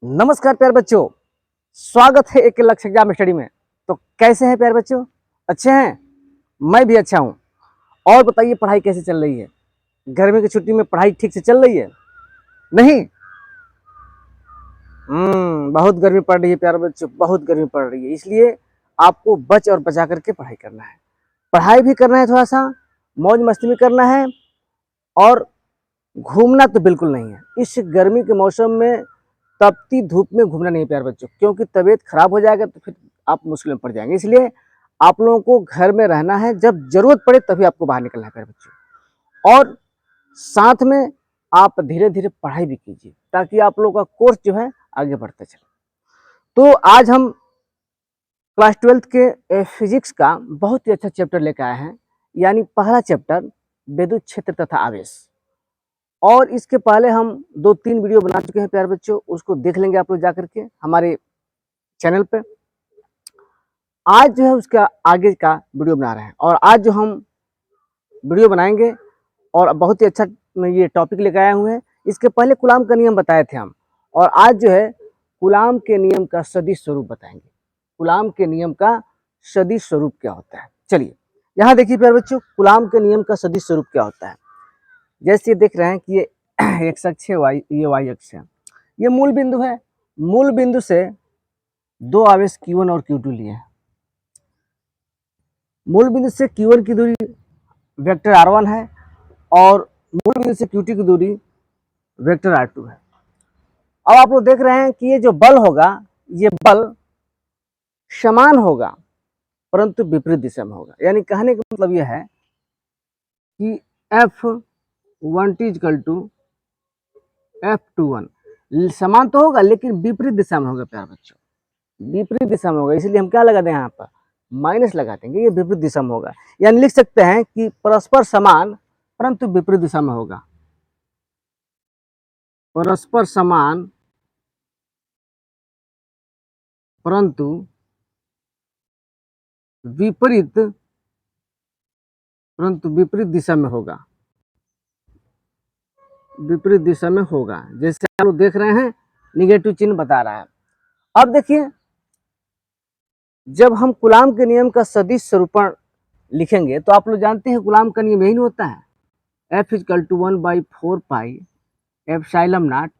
नमस्कार प्यारे बच्चों, स्वागत है एक लक्ष्य एग्जाम स्टडी में। तो कैसे हैं प्यारे बच्चों? अच्छे हैं? मैं भी अच्छा हूँ। और बताइए पढ़ाई कैसे चल रही है? गर्मी की छुट्टी में पढ़ाई ठीक से चल रही है? नहीं? बहुत गर्मी पड़ रही है प्यारे बच्चों, बहुत गर्मी पड़ रही है। इसलिए आपको बच और बचा करके पढ़ाई करना है। पढ़ाई भी करना है, थोड़ा सा मौज मस्ती भी करना है, और घूमना तो बिल्कुल नहीं है। इस गर्मी के मौसम में तपती धूप में घूमना नहीं प्यारे बच्चों, क्योंकि तबीयत खराब हो जाएगा तो फिर आप मुश्किल में पड़ जाएंगे। इसलिए आप लोगों को घर में रहना है, जब जरूरत पड़े तभी आपको बाहर निकलना है प्यारे बच्चों। और साथ में आप धीरे धीरे पढ़ाई भी कीजिए, ताकि आप लोगों का कोर्स जो है आगे बढ़ता चले। तो आज हम क्लास 12th के फिजिक्स का बहुत ही अच्छा चैप्टर लेकर आए हैं, यानी पहला चैप्टर विद्युत क्षेत्र तथा आवेश। और इसके पहले हम 2-3 वीडियो बना चुके हैं प्यारे बच्चों, उसको देख लेंगे आप लोग जाकर के हमारे चैनल पे। आज जो है उसका आगे का वीडियो बना रहे हैं, और आज जो हम वीडियो बनाएंगे और बहुत ही अच्छा ये टॉपिक लेकर आए हुए हैं। इसके पहले कूलाम का नियम बताए थे हम, और आज जो है कूलाम के नियम का सदिश स्वरूप बताएंगे। कूलाम के नियम का सदिश स्वरूप क्या होता है? चलिए यहाँ देखिए प्यारे बच्चों, कूलाम के नियम का सदिश स्वरूप क्या होता है। जैसे देख रहे हैं कि ये एक्स अक्ष है, ये वाई अक्ष है, ये मूल बिंदु है। मूल बिंदु से दो आवेश Q1 और Q2 लिए हैं। मूल बिंदु से Q1 की दूरी वेक्टर R1 है, और मूल बिंदु से Q2 की दूरी वेक्टर R2 है। अब आप लोग देख रहे हैं कि ये जो बल होगा, ये बल समान होगा परंतु विपरीत दिशा में होगा। यानी कहने का मतलब यह है कि F1 इक्वल टू F21 समान तो होगा, लेकिन विपरीत दिशा में होगा प्यारे बच्चों, विपरीत दिशा में होगा। इसलिए हम क्या लगा दें यहाँ पर, माइनस लगा देंगे, ये विपरीत दिशा में होगा। यानी लिख सकते हैं कि परस्पर समान परंतु विपरीत दिशा में होगा। परस्पर समान परंतु विपरीत दिशा में होगा। विपरीत दिशा में होगा, जैसे आप लोग देख रहे हैं निगेटिव चिन्ह बता रहा है। अब देखिए, जब हम कूलाम के नियम का सदिश स्वरूपण लिखेंगे तो आप लोग जानते हैं कूलाम का नियम यही नहीं होता है, F equal to 1/4 pi epsilon naught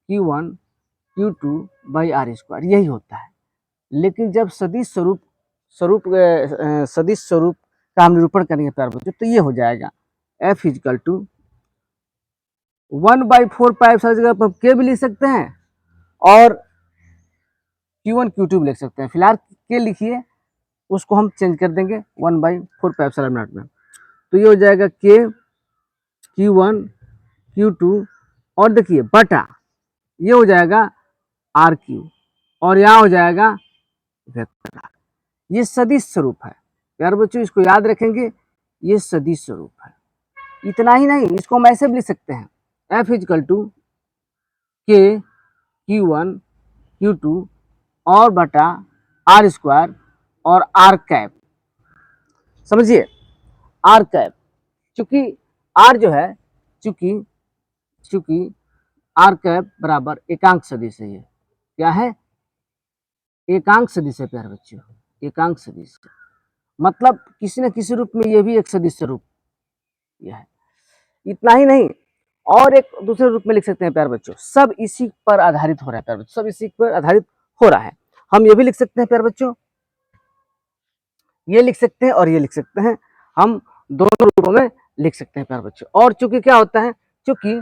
Q1 Q2 by R square, यही होता है। लेकिन जब सदिश स्वरूप का हम निरूपण करेंगे प्यारे बच्चों, तो ये हो जाएगा F equal to 1/4 pi epsilon जगह पर के भी लिख सकते हैं, और Q1 Q2 भी लिख सकते हैं। फिलहाल के लिखिए, उसको हम चेंज कर देंगे 1/4 पाई एप्सिलॉन नॉट में। तो ये हो जाएगा के Q1 Q2, और देखिए बटा ये हो जाएगा RQ, और यहाँ हो जाएगा वेक्टर R। ये सदिश स्वरूप है प्यारे बच्चों, इसको याद रखेंगे, ये सदिश स्वरूप है। इतना ही नहीं, इसको हम ऐसे भी लिख सकते हैं, F इक्वल टू के Q1 Q2 और बटा R स्क्वायर और R कैप। समझिए, R कैप, चूंकि R जो है, चूंकि R कैप बराबर एकांक सदिश है। ये क्या है? एकांक सदिश है प्यारे बच्चों, एकांक सदिश। मतलब किसी न किसी रूप में ये भी एक सदिश स्वरूप यह है। इतना ही नहीं, और एक दूसरे रूप में लिख सकते हैं प्यारे बच्चों, सब इसी पर आधारित हो रहा है प्यारे बच्चों, सब इसी पर आधारित हो रहा है। हम ये भी लिख सकते हैं प्यारे बच्चों, ये लिख सकते हैं और ये लिख सकते हैं, हम दोनों रूपों में लिख सकते हैं प्यारे बच्चों। और चूंकि क्या होता है, चूंकि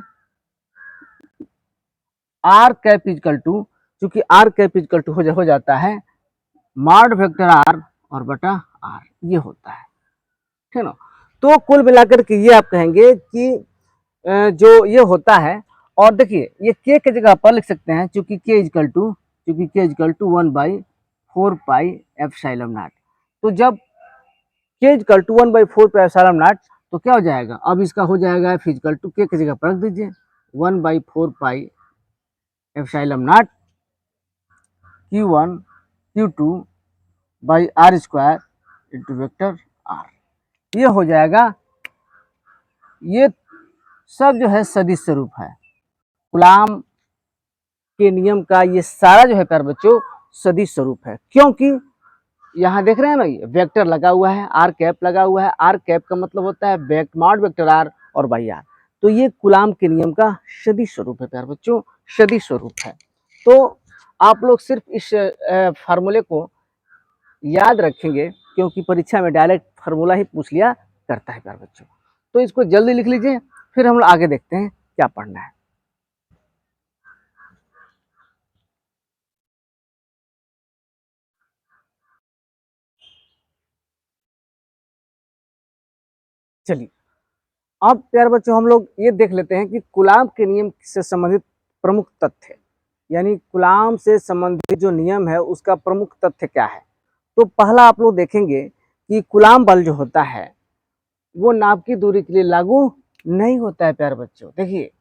आर कैप इक्वल टू, चूंकि आर कैप इक्वल टू हो जाता है मॉड वेक्टर आर और बटा आर, ये होता है, ठीक ना। तो कुल मिलाकर के ये आप कहेंगे कि जो ये होता है, और देखिए ये के की जगह पर लिख सकते हैं, चूंकि K equal to 1/4 pi epsilon naught. तो जब K equal to 1/4 pi epsilon naught, तो क्या हो जाएगा, अब इसका हो जाएगा F इक्वल टू के की जगह पर रख दीजिए 1/4 pi epsilon naught Q1 Q2 by R square into vector R। ये हो जाएगा, ये सब जो है सदिश स्वरूप है। कूलाम के नियम का ये सारा जो है प्यारे बच्चों सदिश स्वरूप है, क्योंकि यहाँ देख रहे हैं ना, ये वेक्टर लगा हुआ है, आर कैप लगा हुआ है। आर कैप का मतलब होता है मॉड वेक्टर आर और बाई आर। तो ये कूलाम के नियम का सदिश स्वरूप है प्यारे बच्चों, सदिश स्वरूप है। तो आप लोग सिर्फ इस फार्मूले को याद रखेंगे, क्योंकि परीक्षा में डायरेक्ट फार्मूला ही पूछ लिया करता है प्यारे बच्चों। तो इसको जल्दी लिख लीजिए, फिर हम लोग आगे देखते हैं क्या पढ़ना है। चलिए अब प्यारे बच्चों हम लोग ये देख लेते हैं कि कूलाम के नियम से संबंधित प्रमुख तथ्य, यानी कूलाम से संबंधित जो नियम है उसका प्रमुख तथ्य क्या है। तो पहला आप लोग देखेंगे कि कूलाम बल जो होता है वो नाभ की दूरी के लिए लागू नहीं होता है प्यारे बच्चों। देखिए,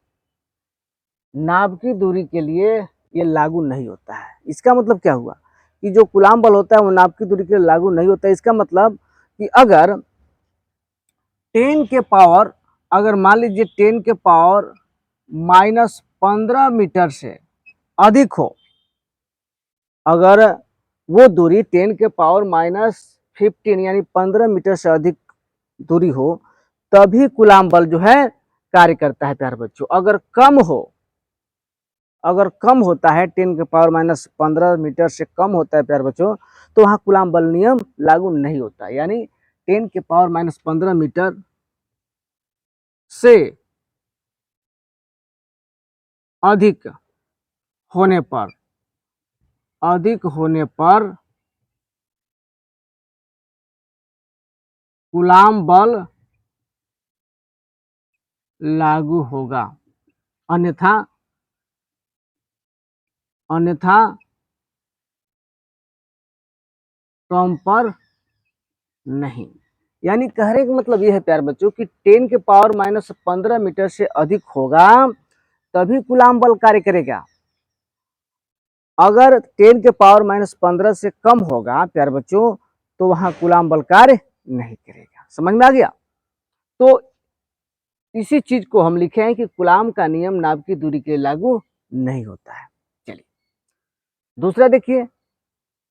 नाभ की दूरी के लिए ये लागू नहीं होता है। इसका मतलब क्या हुआ कि जो कूलाम बल होता है वो नाभ की दूरी के लिए लागू नहीं होता है। इसका मतलब कि अगर 10 के पावर, अगर मान लीजिए 10 के पावर -15 मीटर से अधिक हो, अगर वो दूरी 10 के पावर -15 यानी 15 मीटर से अधिक दूरी हो, तभी कूलाम बल जो है कार्य करता है प्यारे बच्चों। अगर कम हो, अगर कम होता है 10 के पावर -15 मीटर से कम होता है प्यारे बच्चों, तो वहाँ कूलाम बल नियम लागू नहीं होता। यानी 10 के पावर -15 मीटर से अधिक होने पर, अधिक होने पर कूलाम बल लागू होगा, अन्यथा अन्यथा कम पर नहीं। यानी कहने का मतलब यह है प्यारे बच्चों कि 10 के पावर -15 मीटर से अधिक होगा तभी कूलाम बल कार्य करेगा। अगर 10 के पावर -15 से कम होगा प्यारे बच्चों, तो वहां कूलाम बल कार्य नहीं करेगा। समझ में आ गया? तो इसी चीज को हम लिखे हैं कि कूलाम का नियम नाभ की दूरी के लिए लागू नहीं होता है। चलिए दूसरा देखिए,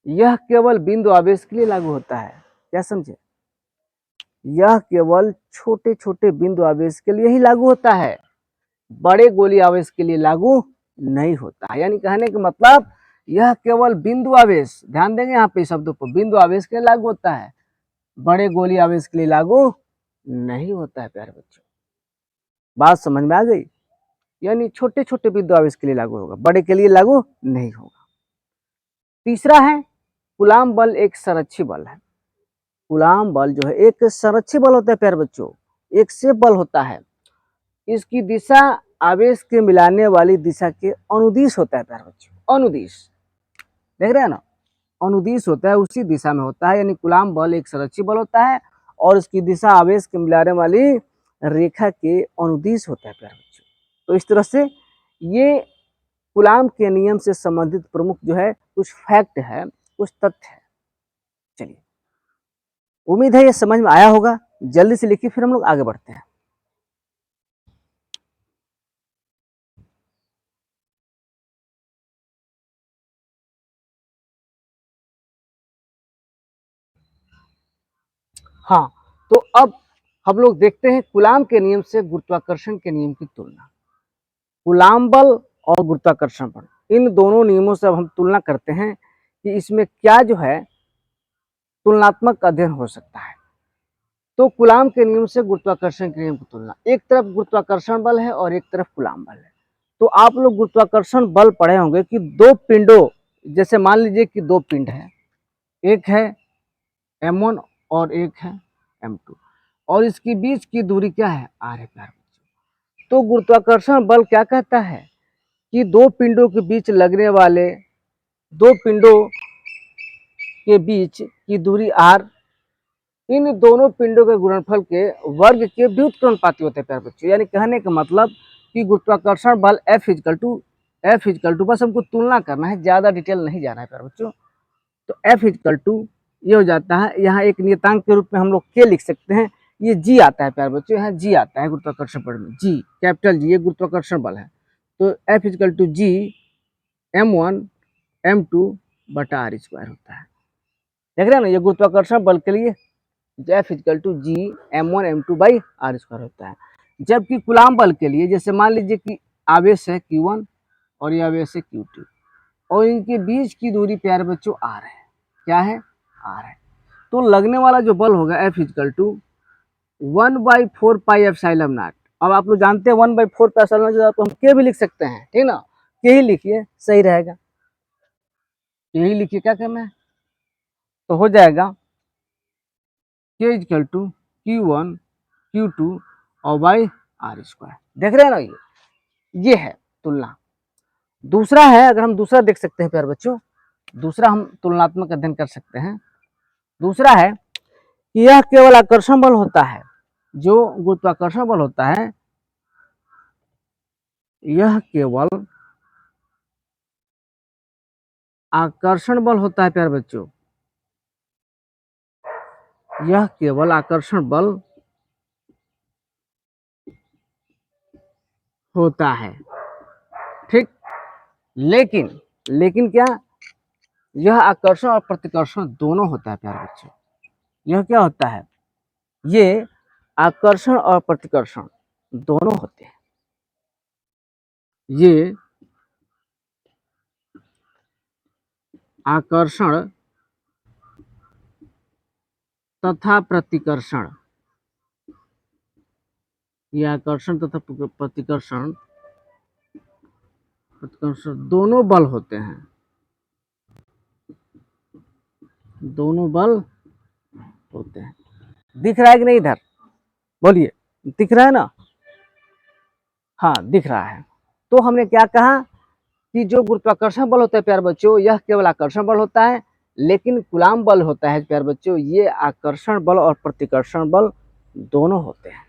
यह केवल बिंदु आवेश के लिए लागू होता है। क्या समझे? यह केवल छोटे छोटे बिंदु आवेश के लिए ही लागू होता है, बड़े गोली आवेश के लिए लागू नहीं होता है। यानी कहने का मतलब यह केवल बिंदु आवेश, ध्यान देंगे यहाँ पे शब्दों पर, बिंदु आवेश के लिए लागू होता है, बड़े गोली आवेश के लिए लागू नहीं होता है प्यारे बच्चों। बात समझ में आ गई? यानी छोटे छोटे बिंदु आवेश के लिए लागू होगा, बड़े के लिए लागू नहीं होगा। तीसरा है, कूलाम बल एक संरक्षी बल है। कूलाम बल जो है एक संरक्षी बल होता है प्यारे बच्चों, एक से बल होता है। इसकी दिशा आवेश के मिलाने वाली दिशा के अनुदिश होता है प्यारे बच्चों। अनुदिश देख रहे हैं ना, अनुदिश होता है, उसी दिशा में होता है। यानी कूलाम बल एक संरक्षी बल होता है और इसकी दिशा आवेश के मिलाने वाली रेखा के अनुदिश होता है प्यारे बच्चों। तो इस तरह से ये कूलाम के नियम से संबंधित प्रमुख जो है कुछ फैक्ट है, कुछ तथ्य है। चलिए उम्मीद है ये समझ में आया होगा। जल्दी से लिखिए, फिर हम लोग आगे बढ़ते हैं। हाँ, तो अब हम लोग देखते हैं कूलाम के नियम से गुरुत्वाकर्षण के नियम की तुलना। कूलाम बल और गुरुत्वाकर्षण बल, इन दोनों नियमों से अब हम तुलना करते हैं कि इसमें क्या जो है तुलनात्मक अध्ययन हो सकता है। तो कूलाम के नियम से गुरुत्वाकर्षण के नियम की तुलना, एक तरफ गुरुत्वाकर्षण बल है और एक तरफ कूलाम बल है। तो आप लोग गुरुत्वाकर्षण बल पढ़े होंगे कि दो पिंडों, जैसे मान लीजिए कि दो पिंड है, एक है m1 और एक है m2, और इसके बीच की दूरी क्या है, r है प्यारे बच्चों। तो गुरुत्वाकर्षण बल क्या कहता है कि दो पिंडों के बीच लगने वाले, दो पिंडों के बीच की दूरी r इन दोनों पिंडों के गुणनफल के वर्ग के व्युत्क्रमानुपाती होते हैं प्यारे बच्चों। यानी कहने का मतलब कि गुरुत्वाकर्षण बल F इजकल टू, बस हमको तुलना करना है, ज्यादा डिटेल नहीं जाना है प्यारे बच्चों। तो F इजकल टू ये हो जाता है, यहाँ एक नियतांक के रूप में हम लोग के लिख सकते हैं, ये G आता है प्यारे बच्चों, यहाँ G आता है गुरुत्वाकर्षण बल में, G कैपिटल G, ये गुरुत्वाकर्षण बल है। तो F is equal to G m1m2/r² होता है। देख रहे हैं ना, ये गुरुत्वाकर्षण बल के लिए F equal to ji m1m2/r² होता है। जबकि कूलाम बल के लिए, जैसे मान लीजिए कि आवेश है Q1 और ये आवेश है Q2 और इनके बीच की दूरी प्यारे बच्चों r है। क्या है? r है। तो लगने वाला जो बल होगा F इक्वल टू 1/4πε0। अब आप लोग जानते हैं 1/4πε0 तो हम के भी लिख सकते हैं, ठीक ना? के ही लिखिए, सही रहेगा। यही लिखिए, क्या करना है, तो हो जाएगा के इक्वल टू Q1 Q2 और r²। देख रहे हैं ना, ये है तुलना। दूसरा है, अगर हम दूसरा देख सकते हैं प्यारे बच्चों, दूसरा हम तुलनात्मक अध्ययन कर सकते हैं। दूसरा है कि यह केवल आकर्षण बल होता है, जो गुरुत्वाकर्षण बल होता है यह केवल आकर्षण बल होता है प्यारे बच्चों, यह केवल आकर्षण बल होता है, ठीक। लेकिन क्या, यह आकर्षण और प्रतिकर्षण दोनों होता है प्यारे बच्चों। यह क्या होता है, ये आकर्षण और प्रतिकर्षण दोनों होते हैं। ये आकर्षण तथा प्रतिकर्षण, ये आकर्षण तथा प्रतिकर्षण दोनों बल होते हैं, दोनों बल होते हैं। दिख रहा है कि नहीं इधर, बोलिए, दिख रहा है ना? हाँ, दिख रहा है। तो हमने क्या कहा कि जो गुरुत्वाकर्षण बल होता है प्यारे बच्चों, यह केवल आकर्षण बल होता है, लेकिन कूलाम बल होता है प्यारे बच्चों, ये आकर्षण बल और प्रतिकर्षण बल दोनों होते हैं।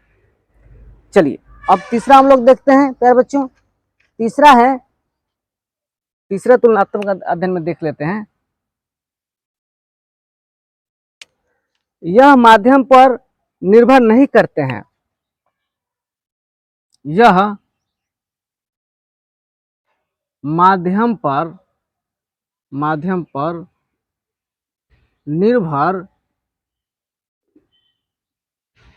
चलिए, अब तीसरा हम लोग देखते हैं प्यारे बच्चों। तीसरा है, तीसरा तुलनात्मक अध्ययन में देख लेते हैं। यह माध्यम पर निर्भर नहीं करते हैं, यह माध्यम पर निर्भर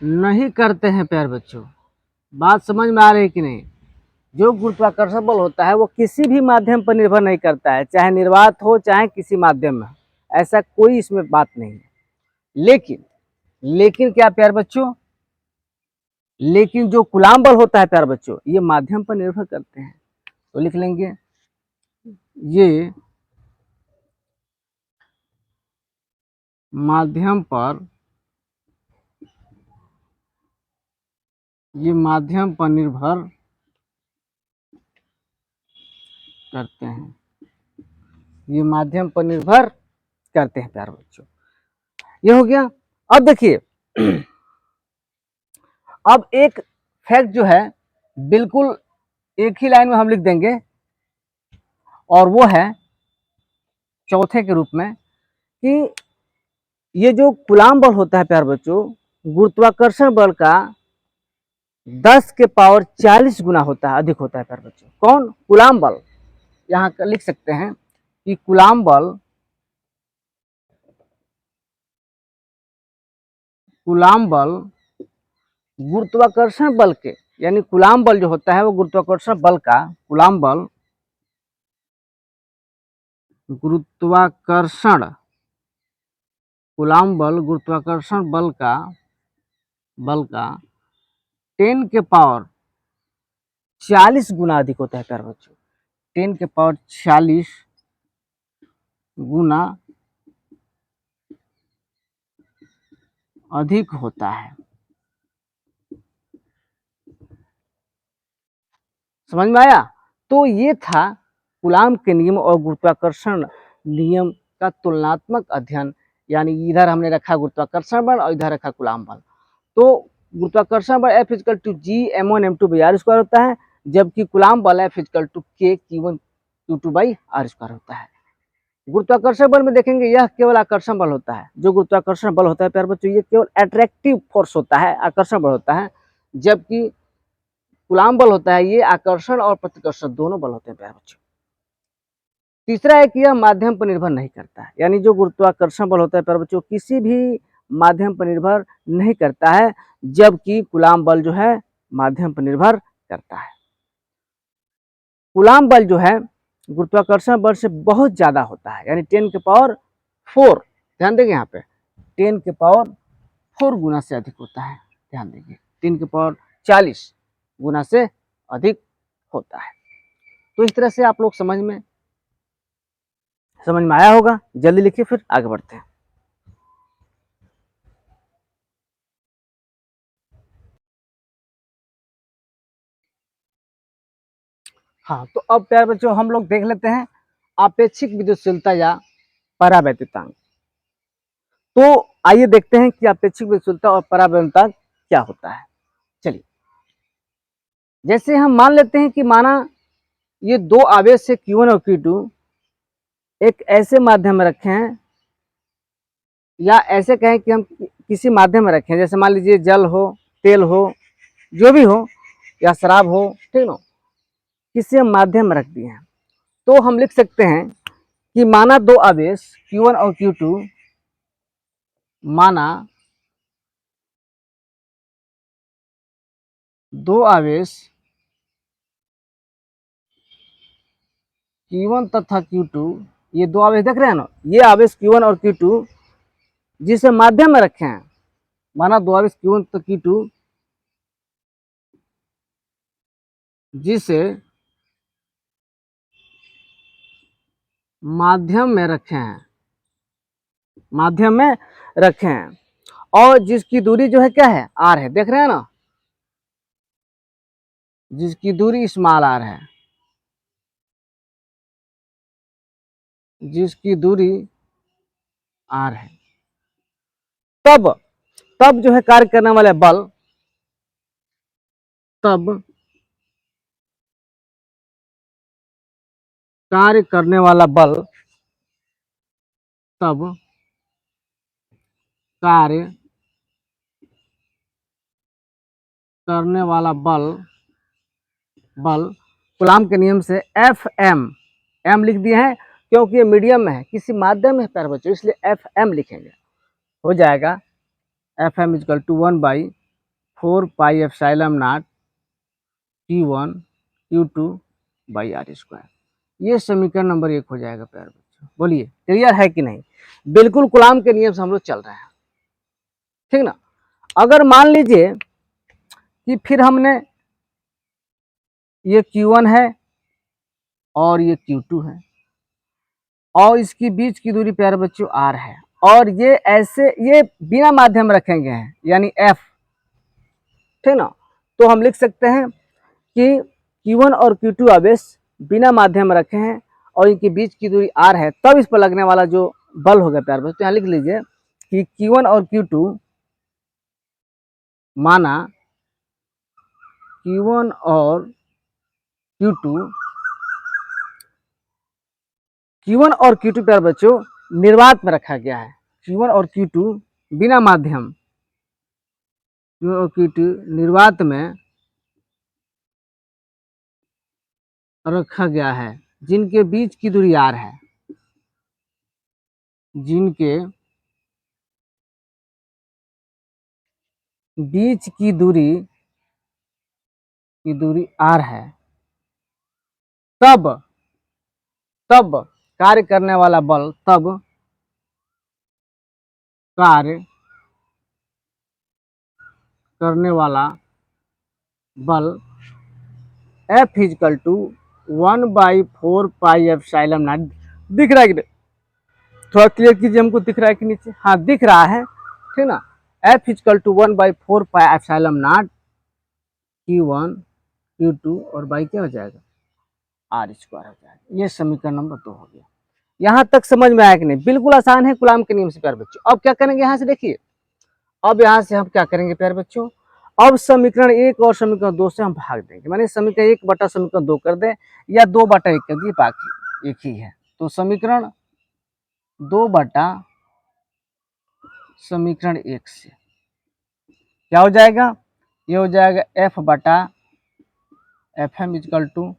नहीं करते हैं प्यारे बच्चों। बात समझ में आ रही है कि नहीं? जो गुरुत्वाकर्षण बल होता है वो किसी भी माध्यम पर निर्भर नहीं करता है, चाहे निर्वात हो चाहे किसी माध्यम में, ऐसा कोई इसमें बात नहीं है। लेकिन क्या प्यारे बच्चों, लेकिन जो कूलाम बल होता है प्यारे बच्चों, ये माध्यम पर निर्भर करते हैं। तो लिख लेंगे, ये माध्यम पर निर्भर करते हैं, ये माध्यम पर निर्भर करते हैं प्यारे बच्चों। ये हो गया। अब देखिए, अब एक फैक्ट जो है बिल्कुल एक ही लाइन में हम लिख देंगे, और वो है चौथे के रूप में कि ये जो कूलाम बल होता है प्यारे बच्चों, गुरुत्वाकर्षण बल का 10 के पावर 40 गुना होता है, अधिक होता है प्यारे बच्चों। कौन? कूलाम बल। यहाँ लिख सकते हैं कि कूलाम बल गुरुत्वाकर्षण बल के, यानी कूलाम बल जो होता है वो गुरुत्वाकर्षण बल का, कूलाम बल गुरुत्वाकर्षण बल का 10 के पावर 40 गुना अधिक होता है प्यारे बच्चों। 10 के पावर 40 गुना अधिक होता है। समझ में आया? तो ये था कूलाम के नियम और गुरुत्वाकर्षण नियम का तुलनात्मक अध्ययन, यानी इधर हमने रखा गुरुत्वाकर्षण बल और इधर रखा कूलाम बल। तो गुरुत्वाकर्षण बल F equal to ji m1m2/r² होता है, जबकि कूलाम बल F equal to k Q1 Q2/r² होता है। गुरुत्वाकर्षण बल में देखेंगे यह केवल आकर्षण बल होता है। जो गुरुत्वाकर्षण बल होता है प्यारे बच्चों, ये केवल अट्रैक्टिव फोर्स होता है, आकर्षण बल होता है, जबकि कूलाम बल होता है ये आकर्षण और प्रतिकर्षण दोनों बल होते हैं प्यारे बच्चों। तीसरा है कि यह माध्यम पर निर्भर नहीं करता है, यानी जो गुरुत्वाकर्षण बल होता है प्यारे बच्चों किसी भी माध्यम पर निर्भर नहीं करता है, जबकि कूलाम बल जो है माध्यम पर निर्भर करता है। कूलाम बल जो है गुरुत्वाकर्षण बल से बहुत ज्यादा होता है, यानी 10⁴ ध्यान देंगे यहाँ पे 10⁴ गुना से अधिक होता है। ध्यान देंगे 10⁻40 गुना से अधिक होता है। तो इस तरह से आप लोग समझ में आया होगा। जल्दी लिखिए फिर आगे बढ़ते हैं। हाँ, तो अब प्यारे बच्चों हम लोग देख लेते हैं आपेक्षिक विद्युतशीलता या परावैद्युतांक। तो आइए देखते हैं कि आपेक्षिक विद्युतशीलता और परावैद्युतांक क्या होता है। चलिए, जैसे हम मान लेते हैं कि माना ये दो आवेश है Q1 और Q2 एक ऐसे माध्यम में रखे हैं, या ऐसे कहें कि हम किसी माध्यम में रखें, जैसे मान लीजिए जल हो, तेल हो, जो भी हो, या शराब हो, ठीक ना, किसी हम माध्यम में रख दिए हैं। तो हम लिख सकते हैं कि माना दो आवेश Q1 और Q2, माना दो आवेश Q1 तथा Q2, ये दो आवेश देख रहे हैं ना, ये आवेश Q1 और Q2 जिसे माध्यम में रखे हैं, माना दो आवेश Q1 तथा Q2 जिसे माध्यम में रखे हैं, माध्यम में रखे हैं, और जिसकी दूरी जो है क्या है, r है, देख रहे हैं ना, जिसकी दूरी स्मॉल r है, जिसकी दूरी r है, तब जो है कार्य करने वाले बल, तब कार्य करने वाला बल, तब कार्य करने वाला बल कूलाम के नियम से Fm, m लिख दिए हैं क्योंकि ये मीडियम में है, किसी माध्यम में है प्यारे बच्चों, इसलिए Fm लिखेंगे। हो जाएगा Fm = 1/4πε0 Q1 Q2/r²। ये समीकरण नंबर 1 हो जाएगा प्यारे बच्चों। बोलिए क्लियर है कि नहीं? बिल्कुल कूलाम के नियम से हम लोग चल रहे हैं, ठीक ना। अगर मान लीजिए कि फिर हमने ये Q1 है और ये Q2 है और इसकी बीच की दूरी प्यारे बच्चों r है, और ये ऐसे ये बिना माध्यम रखेंगे हैं, यानी F, ठीक ना। तो हम लिख सकते हैं कि Q1 और Q2 आवेश बिना माध्यम रखे हैं और इनके बीच की दूरी r है, तब इस पर लगने वाला जो बल होगा प्यारे बच्चों, तो यहाँ लिख लीजिए कि Q1 और Q2, माना Q1 और Q2, Q1 और Q2 प्यारे बच्चों निर्वात में रखा गया है। Q1 और Q2 बिना माध्यम, Q1 और Q2 निर्वात में रखा गया है, जिनके बीच की दूरी r है, जिनके बीच की दूरी r है, तब कार्य करने वाला बल, तब कार्य करने वाला बल F = 1/4πε0, दिख रहा है कि थोड़ा क्लियर कीजिए, हमको दिख रहा है कि नीचे, हाँ दिख रहा है, ठीक ना। F = 1/4πε0 Q1 Q2 और बाई क्या हो जाएगा, r² हो जाएगा। ये समीकरण नंबर 2 हो गया। यहाँ तक समझ में आया कि नहीं? बिल्कुल आसान है कूलाम के नियम से प्यारे बच्चों। अब क्या करेंगे, यहाँ से देखिए, अब यहाँ से हम क्या करेंगे प्यारे बच्चों, अब समीकरण 1 और समीकरण 2 से हम भाग देंगे, माने समीकरण 1 बटा समीकरण 2 कर दें, या 2 बटा 1 कर दिए, बाकी एक ही है। तो समीकरण 2 बटा समीकरण 1 से क्या हो जाएगा, ये हो जाएगा F बटा Fm =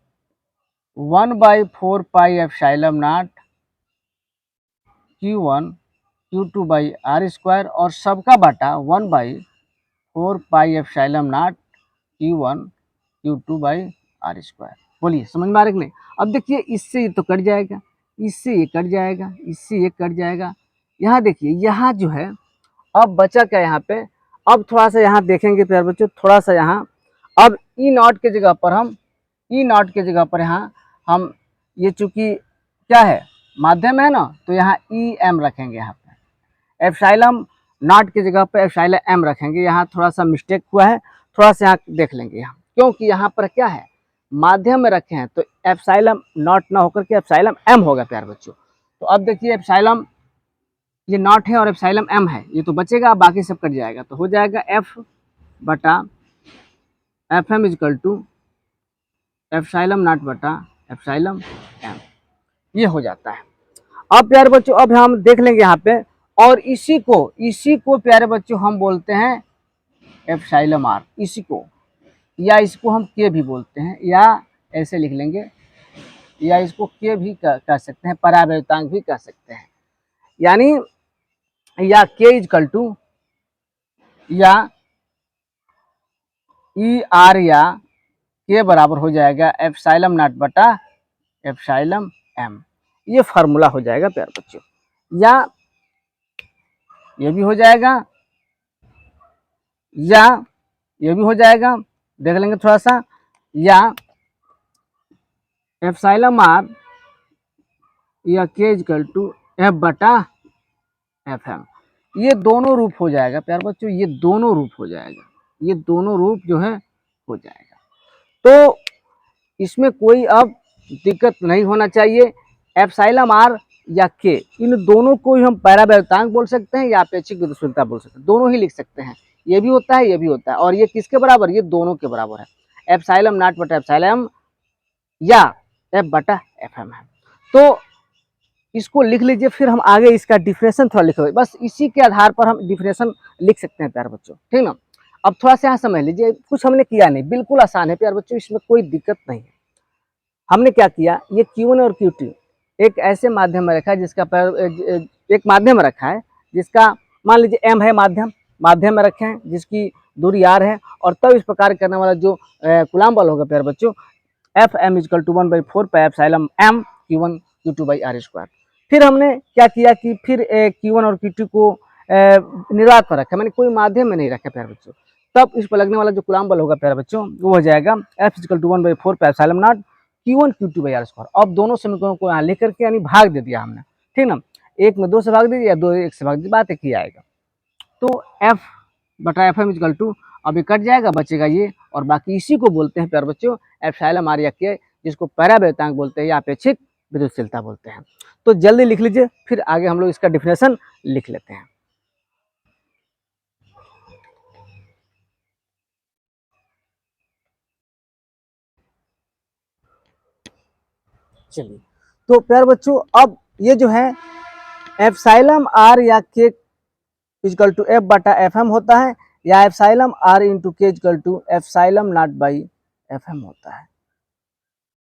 1/4 pi epsilon naught Q1 Q2/r² और सबका बटा 1/4 pi epsilon naught Q1 Q2/r²। बोलिए समझ में आ रहा है कि नहीं। अब देखिए इससे ये तो कट जाएगा, इससे ये कट जाएगा, इससे ये कट जाएगा। यहाँ देखिए यहाँ जो है अब बचा क्या यहाँ पे। अब थोड़ा सा यहाँ देखेंगे प्यारे बच्चों, थोड़ा सा यहाँ अब E0 के जगह पर हम E0 के जगह पर यहाँ हम ये चूंकि क्या है माध्यम है ना, तो यहाँ EM रखेंगे। यहाँ पे एप्सिलॉन नॉट की जगह पे एप्सिलॉन M रखेंगे। यहाँ थोड़ा सा मिस्टेक हुआ है, थोड़ा सा यहाँ देख लेंगे यहाँ, क्योंकि यहाँ पर क्या है माध्यम में रखे हैं, तो एप्सिलॉन नॉट ना होकर के एप्सिलॉन M होगा प्यारे बच्चों। तो अब देखिए एप्सिलॉन ये नॉट है और एप्सिलॉन M है, ये तो बचेगा, बाकी सब कट जाएगा। तो हो जाएगा F/FM equal to epsilon naught बटा एप्सिलॉन M, ये हो जाता है। अब प्यारे बच्चों अब हम देख लेंगे यहाँ पे, और इसी को प्यारे बच्चों हम बोलते हैं एप्सिलॉन R, इसी को, या इसको हम के भी बोलते हैं, या ऐसे लिख लेंगे, या इसको के भी कह सकते हैं, परावैतांक भी कह सकते हैं। यानी या के इक्वल टू या ER या के बराबर हो जाएगा एप्सिलॉन नॉट बटा एप्सिलॉन M, ये फार्मूला हो जाएगा प्यारे बच्चों। या ये भी हो जाएगा, या ये भी हो जाएगा, देख लेंगे थोड़ा सा। या एप्सिलॉन R या के इक्वल टू F बटा FM, ये दोनों रूप हो जाएगा प्यारे बच्चों, ये दोनों रूप हो जाएगा, ये दोनों रूप जो है हो जाएगा। तो इसमें कोई अब दिक्कत नहीं होना चाहिए। एप्सिलॉन R या के, इन दोनों को ही हम परावैतांक बोल सकते हैं या अपेक्षिक विद्युत बोल सकते हैं, दोनों ही लिख सकते हैं। ये भी होता है, ये भी होता है, और ये किसके बराबर, ये दोनों के बराबर है। एप्सिलॉन नॉट बटा एप्सिलॉन या F बटा FM है। तो इसको लिख लीजिए, फिर हम आगे इसका डिफरेंशन थोड़ा लिखेंगे, बस इसी के आधार पर हम डिफरेंशन लिख सकते हैं प्यारे बच्चों, ठीक ना। अब थोड़ा सा यहाँ समझ लीजिए, कुछ हमने किया नहीं, बिल्कुल आसान है प्यारे बच्चों, इसमें कोई दिक्कत नहीं है। हमने क्या किया, ये Q1 और Q2 एक ऐसे माध्यम में रखा है जिसका एक माध्यम में रखा है जिसका मान लीजिए M है, माध्यम में रखे हैं जिसकी दूरी R है, और तब इस प्रकार करने वाला जो कूलम्ब बल होगा प्यारे बच्चों Fm equal to 1/4 pi epsilon M Q1 Q2/r²। फिर हमने क्या किया कि फिर Q1 और Q2 को निर्वात पर रखा, मैंने कोई माध्यम में नहीं रखा प्यारे बच्चों। तब इस पर लगने वाला जो कूलम्ब बल होगा प्यारे बच्चों वो हो जाएगा F equal to 1/4 pi epsilon naught Q1 Q2/r²। अब दोनों समीकरणों को यहाँ लिख करके यानी भाग दे दिया हमने, ठीक ना, एक में 2 से भाग दीजिए या 2 1 से भाग दीजिए, बात एक ही आएगा। तो F बटा FM इक्वल टू अब ये कट जाएगा, बचेगा ये, और बाकी इसी को बोलते हैं प्यारे बच्चों एप्सिलॉन R या के, जिसको परावैतांक बोलते हैं या अपेक्षिक विद्युतशीलता बोलते हैं। तो जल्दी लिख लीजिए, फिर आगे हम लोग इसका डिफिनेशन लिख लेते हैं। चलिए, तो प्यारे बच्चों अब ये जो है एप्सिलॉन R या के इक्वल टू F बटा FM होता है, या epsilon R into K equal to epsilon naught by FM होता है।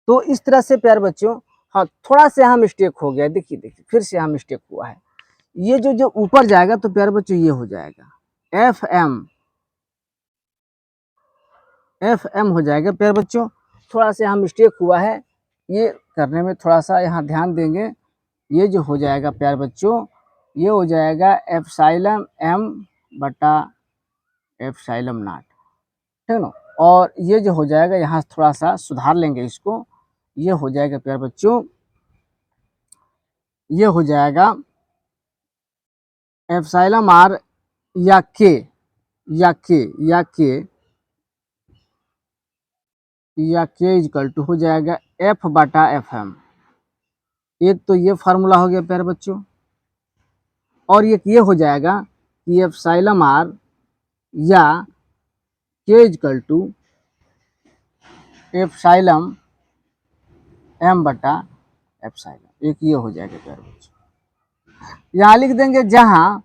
तो इस तरह से प्यारे बच्चों, हाँ थोड़ा सा यहाँ मिस्टेक हो गया, देखिए फिर से यहाँ मिस्टेक हुआ है। ये जो ऊपर जाएगा तो प्यारे बच्चों ये हो जाएगा FM हो जाएगा प्यारे बच्चों। थोड़ा सा यहाँ मिस्टेक हुआ है, ये करने में थोड़ा सा यहाँ ध्यान देंगे। ये जो हो जाएगा प्यारे बच्चों, ये हो जाएगा एप्सिलॉन M बटा एप्सिलॉन नॉट, ठीक ना। और ये जो हो जाएगा यहाँ थोड़ा सा सुधार लेंगे इसको, ये हो जाएगा प्यारे बच्चों, ये हो जाएगा एप्सिलॉन R या के इक्वल टू हो जाएगा F बटा FM। एक तो ये फार्मूला हो गया प्यारे बच्चों, और ये हो जाएगा कि एप्सिलॉन R या K equal to epsilon M बटा एप्सिलॉन, एक ये हो जाएगा प्यारे बच्चों। यहाँ लिख देंगे जहाँ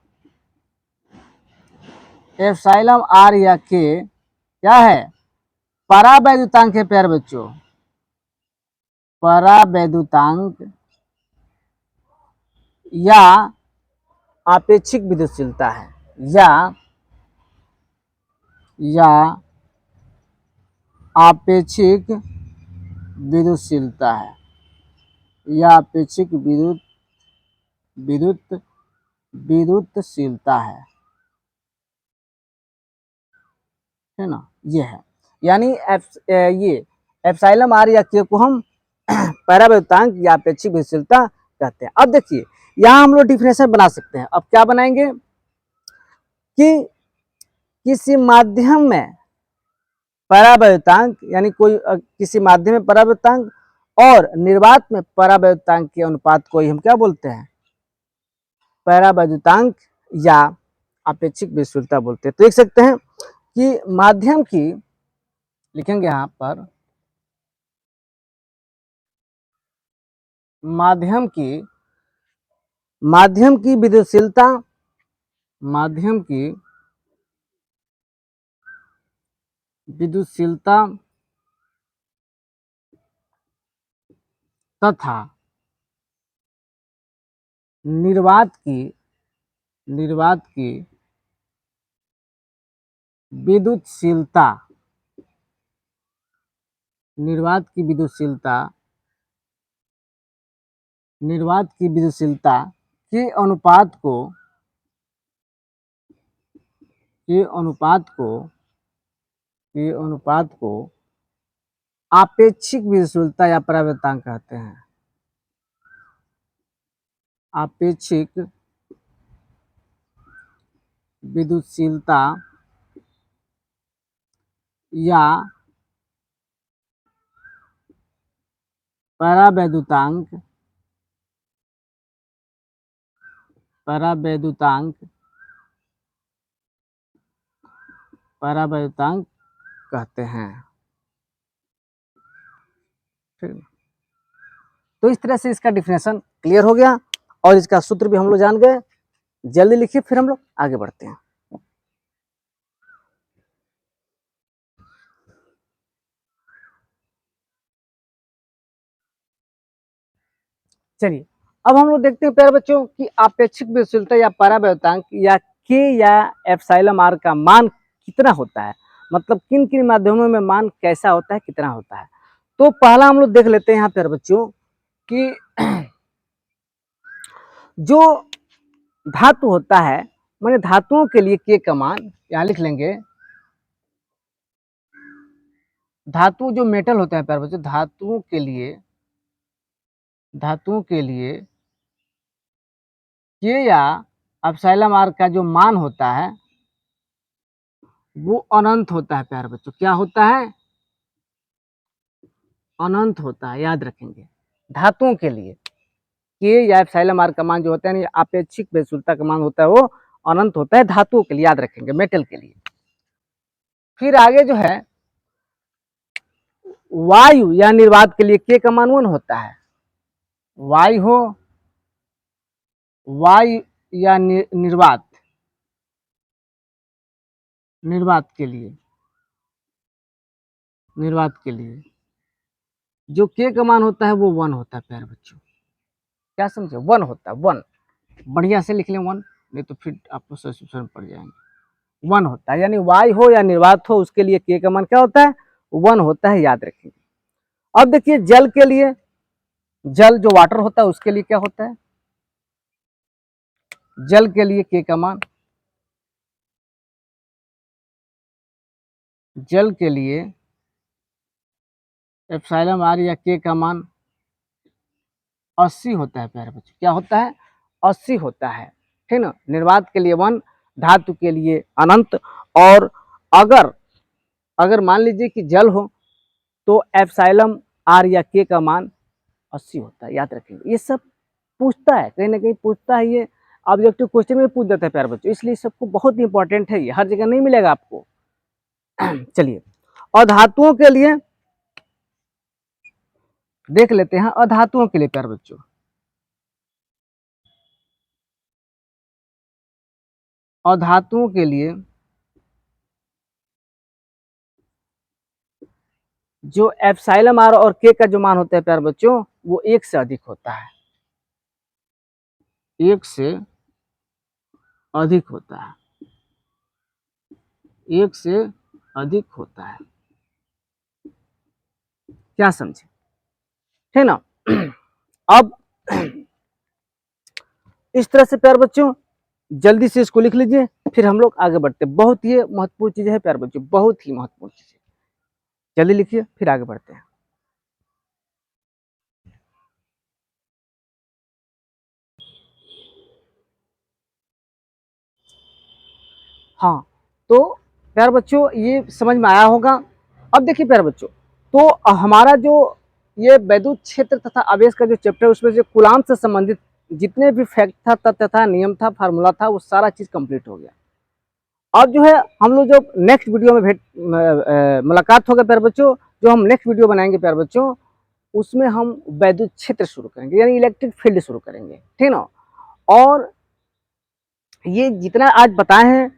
एप्सिलॉन R या के क्या है, परावैद्युतांक है प्यारे बच्चों, परावैद्युतांक या आपेक्षिक विद्युतशीलता है, या आपेक्षिक विद्युतशीलता है, या आपेक्षिक विद्युतशीलता है ना, ये है। यानी ये एप्सिलॉन आर या के को हम परावैद्युतांक या अपेक्षिक विद्युतशीलता कहते हैं। अब देखिए यहाँ हम लोग डिफिनेशन बना सकते हैं। अब क्या बनाएंगे कि किसी माध्यम में परावैद्युतांक यानी कोई किसी माध्यम में परावैद्युतांक और निर्वात में परावैद्युतांक के अनुपात को ही हम क्या बोलते हैं, परावैद्युतांक या अपेक्षिक विद्युतशीलता बोलते हैं। तो देख सकते हैं कि माध्यम की, लिखेंगे यहाँ पर, माध्यम की विद्युतशीलता, माध्यम की विद्युतशीलता तथा निर्वात की विद्युतशीलता, निर्वात की विद्युतशीलता के अनुपात को आपेक्षिक विद्युतशीलता या परावैद्युतांक कहते हैं। आपेक्षिक विद्युतशीलता या परावैद्युतांक कहते हैं। ठीक, तो इस तरह से इसका डिफिनेशन क्लियर हो गया और इसका सूत्र भी हम लोग जान गए। जल्दी लिखिए, फिर हम लोग आगे बढ़ते हैं। चलिए अब हम लोग देखते हैं प्यारे बच्चों कि आपेक्षिक विद्युतशीलता या परावैद्युतांक या के या एप्सिलॉन आर का मान कितना होता है, मतलब किन किन माध्यमों में मान कैसा होता है, कितना होता है। तो पहला हम लोग देख लेते हैं यहाँ प्यारे बच्चों कि जो धातु होता है, माने धातुओं के लिए के का मान यहाँ लिख लेंगे। धातु जो मेटल होता है प्यारे बच्चों, धातुओं के लिए के या एप्सिलॉन आर का जो मान होता है वो अनंत होता है प्यारे बच्चों। क्या होता है? अनंत होता है, याद रखेंगे। धातुओं के लिए के या एप्सिलॉन आर का मान जो होता है, आपेक्षिक विद्युतशीलता का मान होता है वो अनंत होता है धातुओं के लिए, याद रखेंगे, मेटल के लिए। फिर आगे जो है वायु या निर्वात के लिए के का मान 1 होता है। वायु या निर्वात के लिए जो के का मान होता है वो 1 होता है प्यारे बच्चों। क्या समझे? 1 होता है, 1। बढ़िया से लिख लें 1, नहीं तो फिर आपको सब्स्टिट्यूशन पड़ जाएंगे। 1 होता है, यानी वायु हो या निर्वात हो उसके लिए के का मान क्या होता है? 1 होता है, याद रखेंगे। अब देखिए जल के लिए, जल जो वाटर होता है उसके लिए क्या होता है? जल के लिए के का मान, जल के लिए एप्सिलॉन आर या के का मान 80 होता है प्यारे बच्चों। क्या होता है? 80 होता है, ठीक ना। निर्वात के लिए 1, धातु के लिए अनंत। और अगर मान लीजिए कि जल हो तो एप्सिलॉन आर या के का मान 80 होता है, याद रखेंगे। ये सब पूछता है, कहीं ना कहीं पूछता है, ये ऑब्जेक्टिव क्वेश्चन में पूछ देता है प्यारे बच्चों, इसलिए सबको बहुत इंपॉर्टेंट है, ये हर जगह नहीं मिलेगा आपको। चलिए और धातुओं के लिए देख लेते हैं। अधातुओं के लिए प्यारे बच्चों, अधातुओं के लिए जो एप्सिलॉन आर और के का जो मान होता है प्यारे बच्चों वो 1 से अधिक होता है, 1 से अधिक होता है, 1 से अधिक होता है। क्या समझे, है ना। अब इस तरह से प्यारे बच्चों जल्दी से इसको लिख लीजिए, फिर हम लोग आगे बढ़ते हैं। बहुत ही महत्वपूर्ण चीज है प्यारे बच्चों, बहुत ही महत्वपूर्ण चीज है। जल्दी लिखिए फिर आगे बढ़ते हैं। हाँ, तो प्यारे बच्चों ये समझ में आया होगा। अब देखिए प्यारे बच्चों, तो हमारा जो ये वैद्युत क्षेत्र तथा आवेश का जो चैप्टर है उसमें जो कूलाम्ब से संबंधित जितने भी फैक्ट था, तथ्य था, नियम था, फार्मूला था, वो सारा चीज कंप्लीट हो गया। अब जो है हम लोग जो नेक्स्ट वीडियो में मुलाकात होगा प्यारे बच्चों, जो हम नेक्स्ट वीडियो बनाएंगे प्यारे बच्चों, उसमें हम वैद्युत क्षेत्र शुरू करेंगे, यानी इलेक्ट्रिक फील्ड शुरू करेंगे, ठीक ना। और ये जितना आज बताए हैं,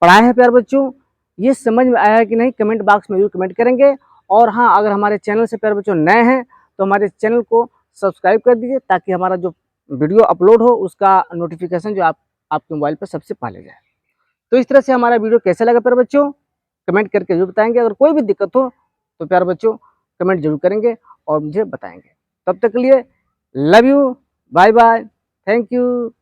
पढ़ाए हैं प्यारे बच्चों, ये समझ में आया है कि नहीं, कमेंट बॉक्स में जरूर कमेंट करेंगे। और हाँ, अगर हमारे चैनल से प्यारे बच्चों नए हैं तो हमारे चैनल को सब्सक्राइब कर दीजिए, ताकि हमारा जो वीडियो अपलोड हो उसका नोटिफिकेशन जो आपके मोबाइल पर सबसे पहले जाए। तो इस तरह से हमारा वीडियो कैसा लगा प्यारे बच्चों, कमेंट करके जरूर बताएंगे। अगर कोई भी दिक्कत हो तो प्यारे बच्चों कमेंट जरूर करेंगे और मुझे बताएंगे। तब तक के लिए love you, bye bye, thank you.